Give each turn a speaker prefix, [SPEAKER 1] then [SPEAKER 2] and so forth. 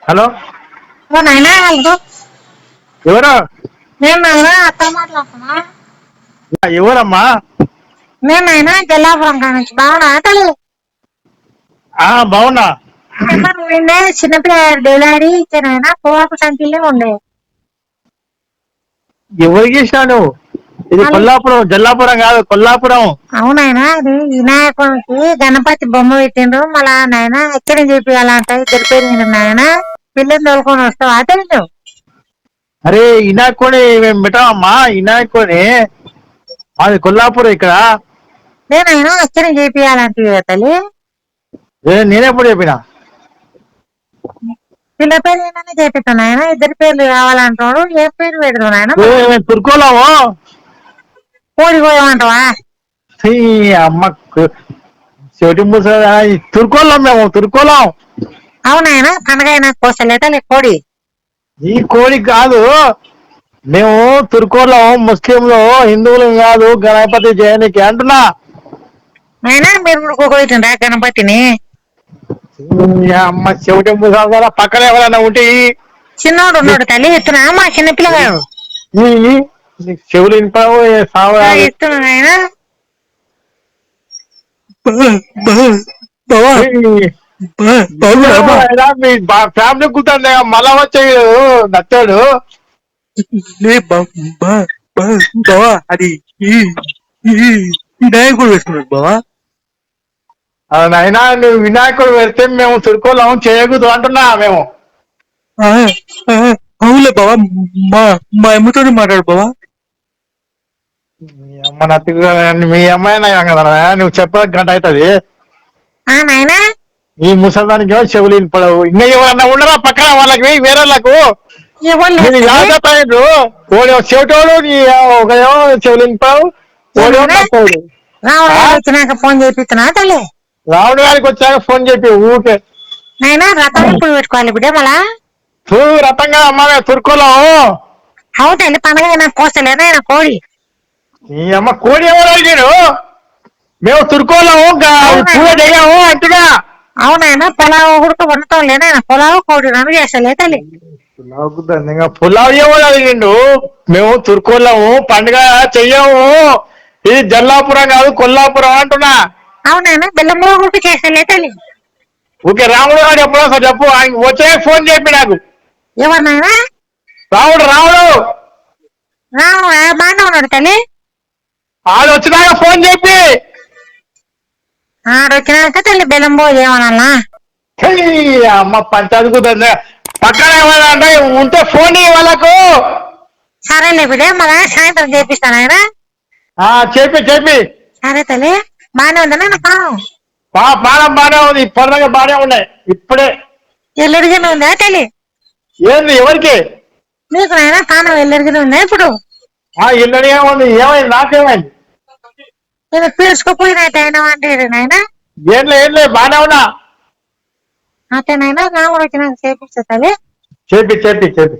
[SPEAKER 1] Hello
[SPEAKER 2] నాయనా
[SPEAKER 1] ఎవరు?
[SPEAKER 2] నేను నాయనా అత్త మాట్లాడుతున్నా.
[SPEAKER 1] ఎవరమ్మా?
[SPEAKER 2] నేను నాయనా జల్లాపురం కానించి బాగున్నా తల్లి.
[SPEAKER 1] బాగున్నా.
[SPEAKER 2] నువ్వుండే చిన్నపిల్ల డెలాడి ఇచ్చానైనా పోవాకు సంఖ్యలే ఉండే.
[SPEAKER 1] ఎవరికి చేసినా నువ్వు? ఇది కొల్లాపురం, జల్లాపురం కాదు, కొల్లాపురం.
[SPEAKER 2] అవునాయనా అది వినాయకునికి గణపతి బొమ్మ పెట్టిండ్రు. మళ్ళా నాయన ఎక్కడ చూపించాలంట ఇద్దరు పేరు నాయన పిల్లని తోలుకొని వస్తావా తెలుసు.
[SPEAKER 1] అరే వినాయకుని మేము పెట్టామమ్మా. వినాయకుని మాది కొల్లాపురం ఇక్కడ.
[SPEAKER 2] నేనైనా అచ్చరం చేపియాలంటే తల్లి.
[SPEAKER 1] నేనెప్పుడు చెప్పినా?
[SPEAKER 2] పిల్ల పేరు ఏమైనా చేపిస్తాను ఆయన. ఇద్దరు పేర్లు కావాలంటున్నాడు. ఏ పేరు పెడతావు నాయన?
[SPEAKER 1] తుర్కోలాము.
[SPEAKER 2] కోడి కోయమంటావా?
[SPEAKER 1] అమ్మ చెవిటి ముస తుర్కోలాం, మేము తుర్కోలాం.
[SPEAKER 2] అవునాయన పండగ అయినా కోసలేట కోడి.
[SPEAKER 1] ఈ కోడి కాదు, మేము తుర్కోలాం, ముస్లింలు, హిందువులు కాదు. గణపతి జయనికి అంటున్నా.
[SPEAKER 2] అయినా మీరు కూడా కోకోతుండ్రా గణపతిని?
[SPEAKER 1] అమ్మ చెవిటి ముస పక్కన ఎవరైనా ఉంటే
[SPEAKER 2] చిన్నోడు ఉన్నాడు తల్లి. ఇస్తున్నా మా చిన్నపిల్లగాడు
[SPEAKER 1] చెవులు ఇంపావు
[SPEAKER 2] ఇస్తున్నా ఆయన.
[SPEAKER 1] మీ ఫ్యామిలీ కూర్చోండి. మళ్ళా వచ్చాడు నచ్చాడు.
[SPEAKER 3] బావా అది వినాయకుడు వేసుకున్నాడు బావా.
[SPEAKER 1] అయినా నువ్వు వినాయకుడు పెడితే మేము తుర్కోలం చేయకూడదు అంటున్నా. మేము
[SPEAKER 3] అవులే బావా, మా అమ్మతోనే మాట్లాడు బావా.
[SPEAKER 1] మీ అమ్మ నత్తి, మీ అమ్మాయి కదా నువ్వు చెప్పక గంట అవుతుంది.
[SPEAKER 2] నాయనా
[SPEAKER 1] ఈ ముసలిదానికి ఏమో చెవులు పడవు. ఇంకా ఎవరన్నా ఉండరా పక్కన వాళ్ళకి వేరే వాళ్ళకు చెవిటోడు ఒకయో చెవులు పడవు.
[SPEAKER 2] వచ్చినాక ఫోన్ చేపిస్తున్నా తల్లి.
[SPEAKER 1] రావుడు గారికి వచ్చాక ఫోన్ చెప్పి ఊరికే
[SPEAKER 2] నైనా రథం ఎప్పుడు పెట్టుకోవాలి బిడ్డ? మళ్ళా
[SPEAKER 1] రతంగా అమ్మ తుర్కోలో
[SPEAKER 2] అవుతండి పండగ నాకు కోసలేదా కోడి.
[SPEAKER 1] ఈ అమ్మ కోడి ఎవరు అడిగాడు? మేము తుర్కోలాము, పూజ చేయాము అంటున్నా.
[SPEAKER 2] అవునాయన పొలావు ఉడక వండుతాం లేదా? పొలావు కోడి రెండు చేస్తలే తల్లి.
[SPEAKER 1] పులావ్ ఎవరు అడిగిండు? మేము తుర్కోలాము, పండుగ చెయ్యము. ఇది జల్లాపురం కాదు, కొల్లాపురం అంటున్నా.
[SPEAKER 2] అవునాయన బెల్లం ఉడక చేస్తలే తల్లి.
[SPEAKER 1] ఓకే, రాముడు గారు ఎప్పుడో సార్ చెప్పు. ఆయన వచ్చే ఫోన్ చెప్పి నాకు.
[SPEAKER 2] ఎవరినాయనా?
[SPEAKER 1] రాముడు రాముడు
[SPEAKER 2] బాగానే ఉన్నాడు తల్లి.
[SPEAKER 1] ఆడు వచ్చినాక ఫోన్ చెప్పి.
[SPEAKER 2] ఆడొచ్చినాక తల్లి బెల్లం పోదు ఏమన్నా.
[SPEAKER 1] అమ్మ పంచాయతీ కుదరదు. పక్కన ఏమన్నా అంటే ఉంటే ఫోన్ వాళ్ళకు.
[SPEAKER 2] సరేలే బిడ్డ, మళ్ళా సాయంత్రం చేపిస్తాను ఆయన.
[SPEAKER 1] చెప్పి చెప్పి.
[SPEAKER 2] సరే తల్లి, బాగానే ఉందా నా పానం?
[SPEAKER 1] పానం బాగానే ఉంది. ఇప్పటిదాకా బాగానే ఉన్నాయి. ఇప్పుడే
[SPEAKER 2] ఎల్లడిగానే ఉందా తల్లి?
[SPEAKER 1] ఏంది ఎవరికి?
[SPEAKER 2] నీకు నాయన పానం ఎల్లడిగానే ఉందా ఇప్పుడు?
[SPEAKER 1] ఇల్లడిగా ఉంది. ఏమైంది? నాకేమైంది?
[SPEAKER 2] నేను పీల్చుకోపోయినట్టు అయినా అంటే నాయన.
[SPEAKER 1] ఏం బాగానే ఉన్నా.
[SPEAKER 2] అంతేనాయనా నా కూడా వచ్చినాక చేపిస్తా తల్లి.
[SPEAKER 1] చెప్పి చెప్పి చెప్పి.